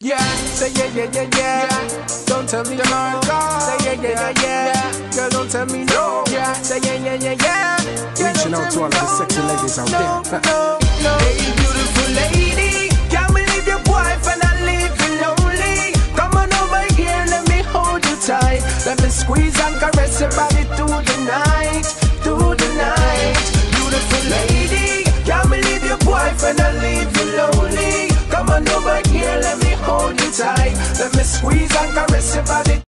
Yeah, say yeah. Don't tell me no. Say yeah. Girl, don't tell me no. Yeah, say yeah. Reaching out to all of the sexy ladies out there. No. Hey, beautiful lady, can't believe your boyfriend and leave you lonely. Come on over here, let me hold you tight. Let me squeeze and caress your body through the night. Beautiful lady, can't believe your boyfriend and leave you lonely. Come on over here, let me hold you tight. Let me squeeze and caress your body.